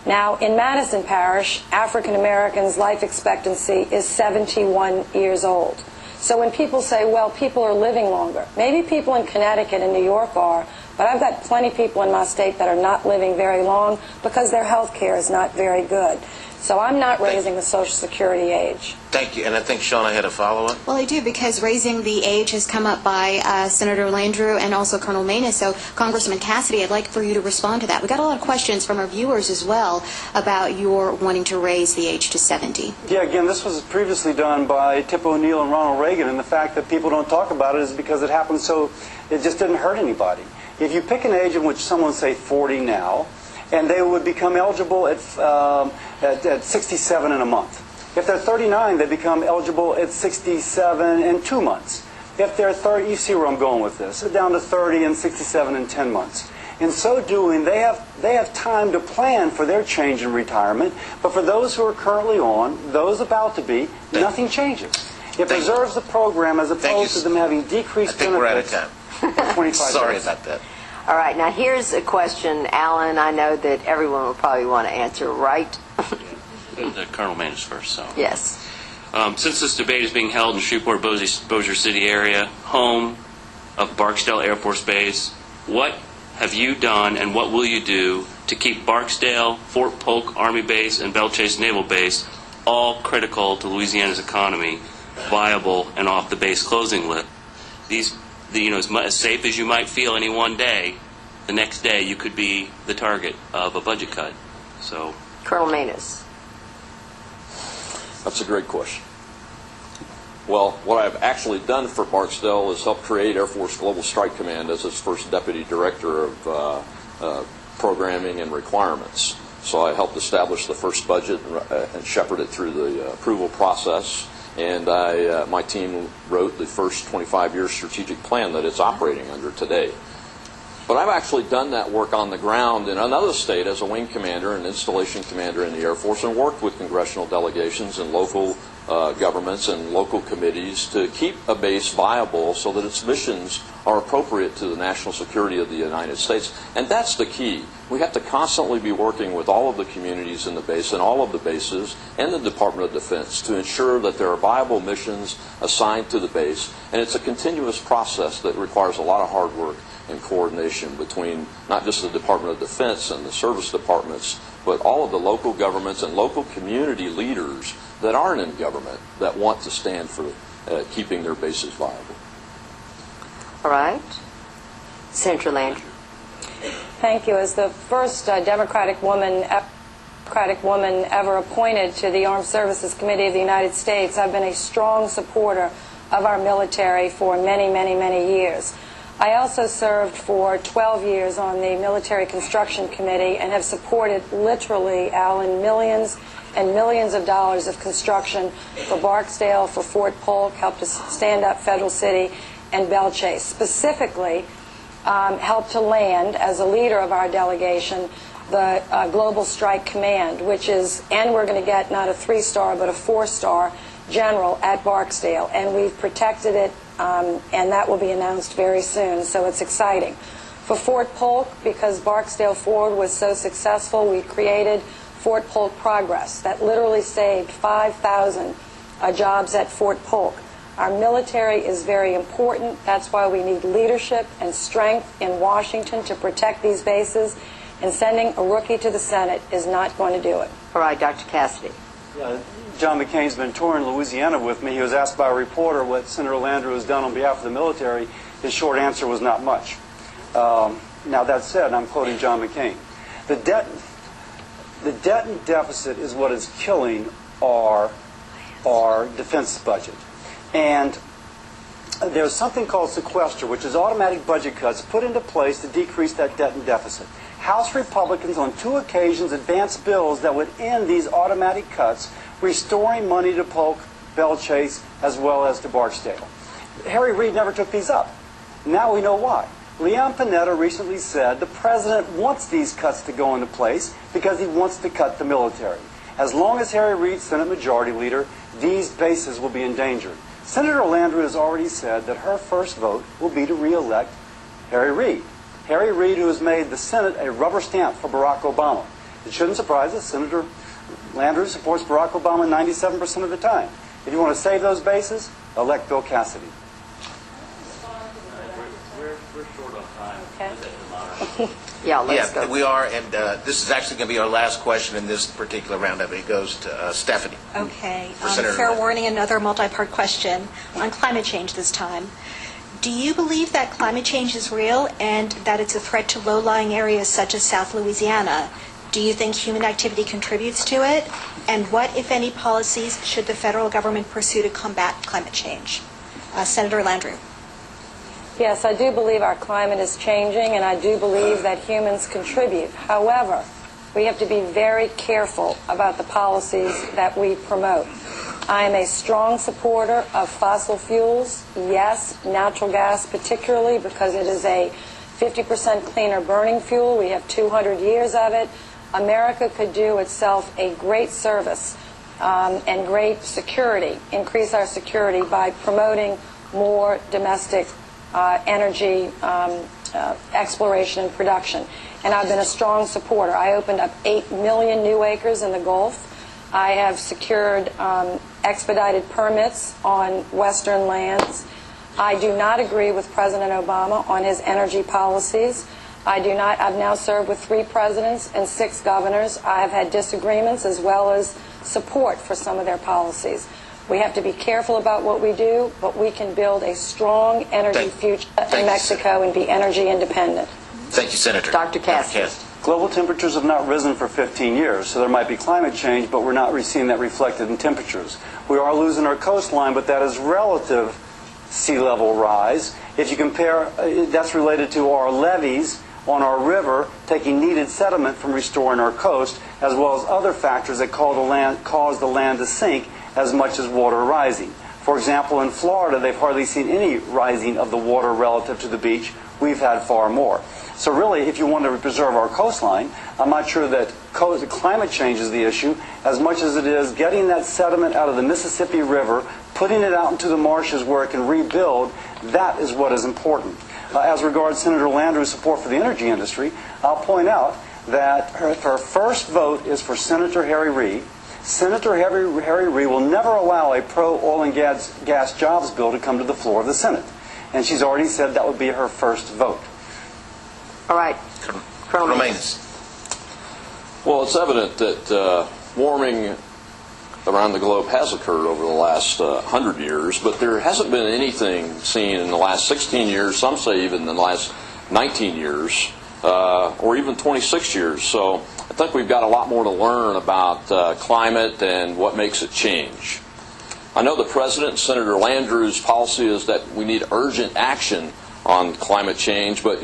Now, in Madison Parish, African Americans' life expectancy is 71 years old. So when people say, well, people are living longer, maybe people in Connecticut and New York are, but I've got plenty of people in my state that are not living very long because their health care is not very good. So I'm not raising the Social Security age. Thank you. And I think, Shauna, had a follow-up? Well, I do, because raising the age has come up by Senator Landrieu and also Colonel Maness. So, Congressman Cassidy, I'd like for you to respond to that. We got a lot of questions from our viewers as well about your wanting to raise the age to 70. Yeah, again, this was previously done by Tip O'Neill and Ronald Reagan, and the fact that people don't talk about it is because it happened so it just didn't hurt anybody. If you pick an age in which someone, say, 40 now, and they would become eligible at 67 in a month. If they're 39, they become eligible at 67 in 2 months. If they're 30, you see where I'm going with this, down to 30 and 67 in 10 months. In so doing, they have time to plan for their change in retirement, but for those who are currently on, those about to be, nothing changes. It preserves the program as opposed to them having decreased benefits. I think we're out of time. 25 Sorry days. about that. All right, now here's a question, Alan, I know that everyone will probably want to answer, right? Colonel Maness first. So. Yes. Since this debate is being held in Shreveport-Bossier City area, home of Barksdale Air Force Base, what have you done and what will you do to keep Barksdale, Fort Polk Army Base, and Belle Chasse Naval Base, all critical to Louisiana's economy, viable and off the base closing list? As safe as you might feel any one day, the next day you could be the target of a budget cut. So, Colonel Maness. That's a great question. Well, what I've actually done for Barksdale is help create Air Force Global Strike Command as its first deputy director of programming and requirements. So I helped establish the first budget and shepherd it through the approval process. And my team wrote the first 25-year strategic plan that it's operating under today. But I've actually done that work on the ground in another state as a wing commander and installation commander in the Air Force, and worked with congressional delegations and local governments and local committees to keep a base viable so that its missions are appropriate to the national security of the United States. And that's the key. We have to constantly be working with all of the communities in the base and all of the bases and the Department of Defense to ensure that there are viable missions assigned to the base. And it's a continuous process that requires a lot of hard work and coordination between not just the Department of Defense and the service departments, but all of the local governments and local community leaders that aren't in government that want to stand for keeping their bases viable. All right. Senator Landrieu. Thank you. As the first Democratic woman Democratic woman ever appointed to the Armed Services Committee of the United States, I've been a strong supporter of our military for many, many, many years. I also served for 12 years on the Military Construction Committee and have supported literally, Alan, millions and millions of dollars of construction for Barksdale, for Fort Polk, helped to stand up Federal City and Belle Chase. Specifically, helped to land, as a leader of our delegation, the Global Strike Command, which is, and we're going to get not a 3-star but a 4-star general at Barksdale, and we've protected it, and that will be announced very soon, so it's exciting. For Fort Polk, because Barksdale Ford was so successful, we created Fort Polk Progress that literally saved 5,000 jobs at Fort Polk. Our military is very important. That's why we need leadership and strength in Washington to protect these bases, and sending a rookie to the Senate is not going to do it. All right, Dr. Cassidy. John McCain's been touring Louisiana with me. He was asked by a reporter what Senator Landrieu has done on behalf of the military. His short answer was not much. Now that said, I'm quoting John McCain. The debt and deficit is what is killing our defense budget. And there's something called sequester, which is automatic budget cuts put into place to decrease that debt and deficit. House Republicans on 2 occasions advanced bills that would end these automatic cuts, restoring money to Polk, Belle Chase, as well as to Barksdale. Harry Reid never took these up. Now we know why. Leon Panetta recently said the president wants these cuts to go into place because he wants to cut the military. As long as Harry Reid, Senate Majority Leader, these bases will be endangered. Senator Landrieu has already said that her first vote will be to re-elect Harry Reid. Harry Reid, who has made the Senate a rubber stamp for Barack Obama. It shouldn't surprise us. Senator Landrieu supports Barack Obama 97% of the time. If you want to save those bases, elect Bill Cassidy. We're short on time. Okay. Yeah, let's go. We are, and this is actually going to be our last question in this particular roundup. It goes to Stephanie. Okay. Senator Fair Landrieu. warning, another multi-part question on climate change this time. Do you believe that climate change is real and that it's a threat to low-lying areas such as South Louisiana? Do you think human activity contributes to it? And what, if any, policies should the federal government pursue to combat climate change? Senator Landrieu. Yes, I do believe our climate is changing, and I do believe that humans contribute. However, we have to be very careful about the policies that we promote. I am a strong supporter of fossil fuels. Yes, natural gas particularly, because it is a 50% cleaner burning fuel. We have 200 years of it. America could do itself a great service and great security, increase our security by promoting more domestic energy exploration and production. And I've been a strong supporter. I opened up 8 million new acres in the Gulf. I have secured expedited permits on Western lands. I do not agree with President Obama on his energy policies. I've now served with 3 presidents and 6 governors. I have had disagreements as well as support for some of their policies. We have to be careful about what we do, but we can build a strong energy future in Mexico and be energy independent. Thank you, Senator. Dr. Cassidy. Global temperatures have not risen for 15 years, so there might be climate change, but we're not seeing that reflected in temperatures. We are losing our coastline, but that is relative sea level rise. If you compare, that's related to our levees on our river taking needed sediment from restoring our coast, as well as other factors that cause the land to sink as much as water rising. For example, in Florida, they've hardly seen any rising of the water relative to the beach. We've had far more. So really, if you want to preserve our coastline, I'm not sure that climate change is the issue as much as it is getting that sediment out of the Mississippi River, putting it out into the marshes where it can rebuild. That is what is important. As regards Senator Landrieu's support for the energy industry, I'll point out that her first vote is for Senator Harry Reid. Senator Harry Reid will never allow a pro-oil and gas jobs bill to come to the floor of the Senate. And she's already said that would be her first vote. All right. Colonel Maness. Well, it's evident that warming around the globe has occurred over the last 100 years, but there hasn't been anything seen in the last 16 years, some say even in the last 19 years, or even 26 years. So I think we've got a lot more to learn about climate and what makes it change. I know the President and Senator Landrieu's policy is that we need urgent action on climate change, but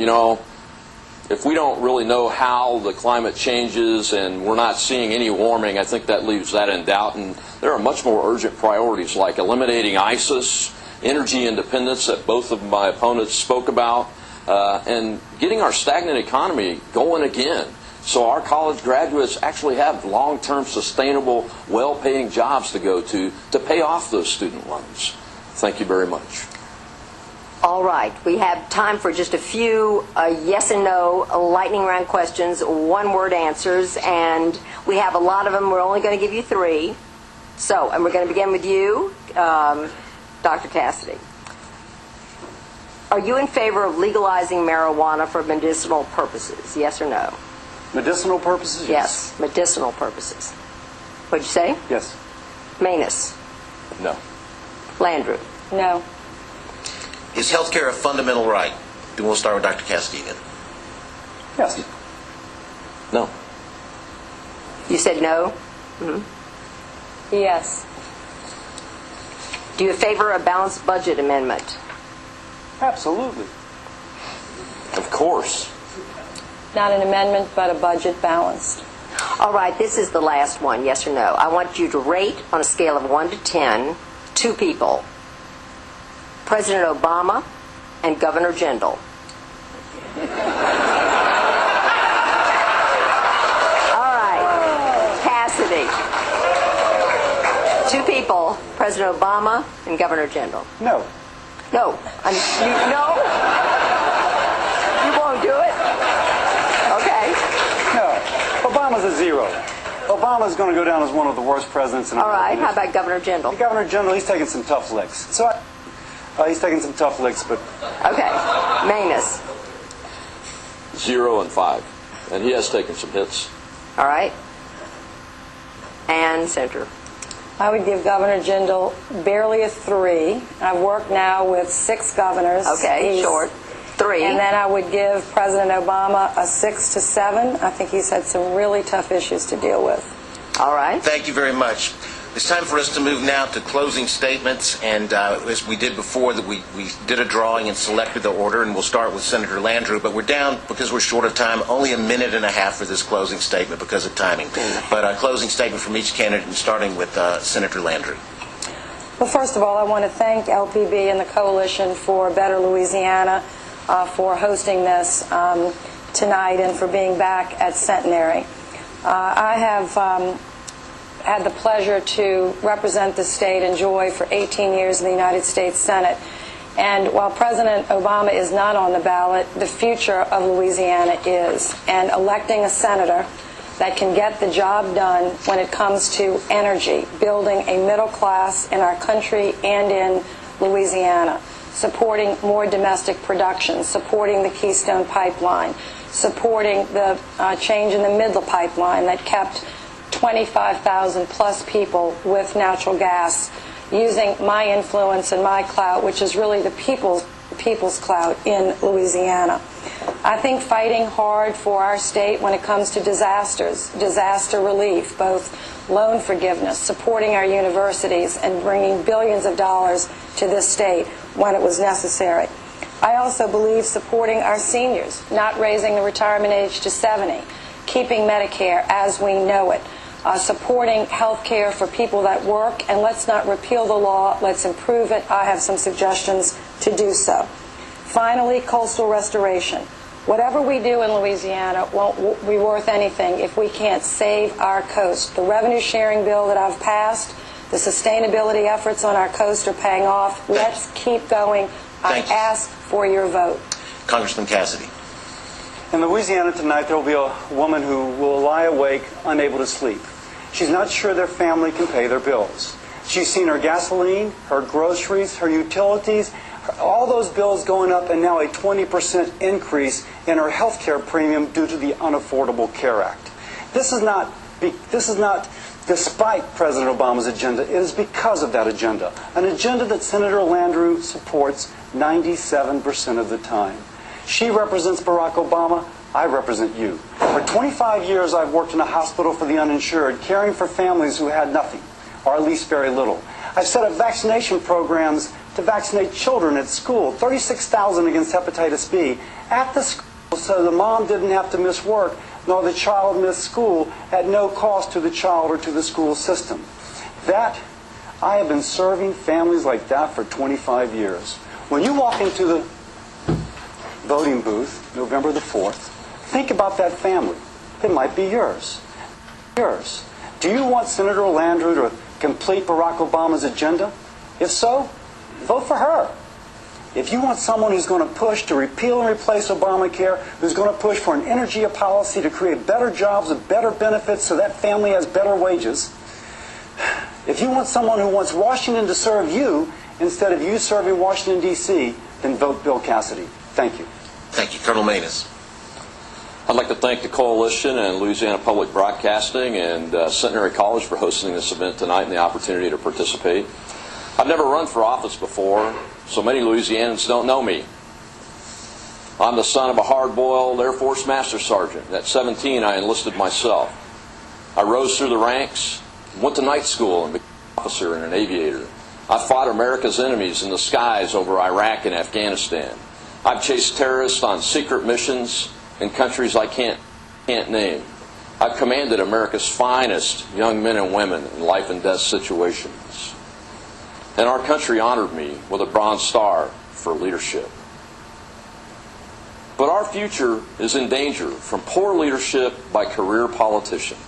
if we don't really know how the climate changes and we're not seeing any warming, I think that leaves that in doubt. And there are much more urgent priorities like eliminating ISIS, energy independence that both of my opponents spoke about, and getting our stagnant economy going again so our college graduates actually have long-term, sustainable, well-paying jobs to go to pay off those student loans. Thank you very much. All right, we have time for just a few yes and no lightning round questions, one-word answers, and we have a lot of them. We're only going to give you 3. So, and we're going to begin with you, Dr. Cassidy. Are you in favor of legalizing marijuana for medicinal purposes? Yes or no? Medicinal purposes? Yes, medicinal purposes. What'd you say? Yes. Maness. No. Landrieu. No. Is health care a fundamental right? Then we'll start with Dr. Cassidy again. Yes. No. You said no? Yes. Do you favor a balanced budget amendment? Absolutely. Of course. Not an amendment, but a budget balanced. All right, this is the last one, yes or no. I want you to rate on a scale of 1 to 10, 2 people. President Obama and Governor Jindal. All right, Cassidy. 2 people, President Obama and Governor Jindal. No. No. No? You won't do it? Okay. No. Obama's a 0. Obama's going to go down as one of the worst presidents in All right, America. how about Governor Jindal? Governor General, he's taking some tough licks. So he's taking some tough licks, but... Okay. Maness. 0 and 5. And he has taken some hits. All right. And Senator. I would give Governor Jindal barely a 3. I've worked now with 6 governors. Okay, short. 3. And then I would give President Obama a 6 to 7. I think he's had some really tough issues to deal with. All right. Thank you very much. It's time for us to move now to closing statements, and as we did before, that we did a drawing and selected the order, and we'll start with Senator Landrieu, but we're down, because we're short of time, only a minute and a half for this closing statement because of timing. But a closing statement from each candidate, and starting with Senator Landrieu. Well, first of all, I want to thank LPB and the Coalition for Better Louisiana for hosting this tonight and for being back at Centenary. I have had the pleasure to represent the state, enjoy for 18 years in the United States Senate. And while President Obama is not on the ballot, the future of Louisiana is. And electing a senator that can get the job done when it comes to energy, building a middle class in our country and in Louisiana, supporting more domestic production, supporting the Keystone Pipeline, supporting the change in the Middle Pipeline that kept 25,000 plus people with natural gas, using my influence and my clout, which is really the people's clout in Louisiana. I think fighting hard for our state when it comes to disasters, disaster relief, both loan forgiveness, supporting our universities, and bringing billions of dollars to this state when it was necessary. I also believe supporting our seniors, not raising the retirement age to 70, keeping Medicare as we know it, supporting health care for people that work, and let's not repeal the law, let's improve it. I have some suggestions to do so. Finally, coastal restoration. Whatever we do in Louisiana won't be worth anything if we can't save our coast. The revenue sharing bill that I've passed, the sustainability efforts on our coast are paying off. Let's keep going. I ask for your vote. Congressman Cassidy. In Louisiana tonight, there will be a woman who will lie awake, unable to sleep. She's not sure their family can pay their bills. She's seen her gasoline, her groceries, her utilities, all those bills going up, and now a 20% increase in her health care premium due to the Unaffordable Care Act. This is not despite President Obama's agenda. It is because of that agenda, an agenda that Senator Landrieu supports 97% of the time. She represents Barack Obama. I represent you. For 25 years, I've worked in a hospital for the uninsured, caring for families who had nothing, or at least very little. I've set up vaccination programs to vaccinate children at school, 36,000 against hepatitis B, at the school, so the mom didn't have to miss work, nor the child miss school at no cost to the child or to the school system. I have been serving families like that for 25 years. When you walk into the voting booth, November the 4th, think about that family. It might be yours. Yours. Do you want Senator Landrieu to complete Barack Obama's agenda? If so, vote for her. If you want someone who's going to push to repeal and replace Obamacare, who's going to push for an energy policy to create better jobs and better benefits so that family has better wages, if you want someone who wants Washington to serve you instead of you serving Washington, D.C., then vote Bill Cassidy. Thank you. Thank you. Colonel Maness. I'd like to thank the Coalition and Louisiana Public Broadcasting and Centenary College for hosting this event tonight and the opportunity to participate. I've never run for office before, so many Louisianans don't know me. I'm the son of a hard-boiled Air Force Master Sergeant. At 17, I enlisted myself. I rose through the ranks, went to night school, and became an officer and an aviator. I fought America's enemies in the skies over Iraq and Afghanistan. I've chased terrorists on secret missions in countries I can't name. I've commanded America's finest young men and women in life and death situations. And our country honored me with a Bronze Star for leadership. But our future is in danger from poor leadership by career politicians.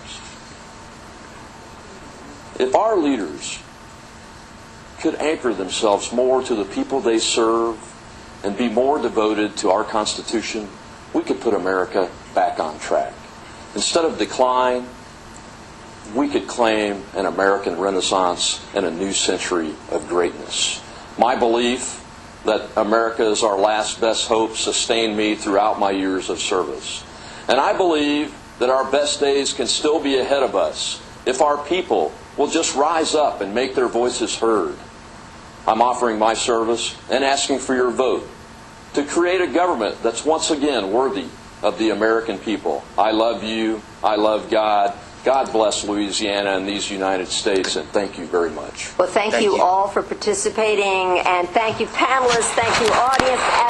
If our leaders could anchor themselves more to the people they serve and be more devoted to our Constitution, we could put America back on track. Instead of decline, we could claim an American Renaissance and a new century of greatness. My belief that America is our last best hope sustained me throughout my years of service. And I believe that our best days can still be ahead of us if our people will just rise up and make their voices heard. I'm offering my service and asking for your vote to create a government that's once again worthy of the American people. I love you. I love God. God bless Louisiana and these United States, and thank you very much. Well, thank you all for participating, and thank you, panelists. Thank you, audience.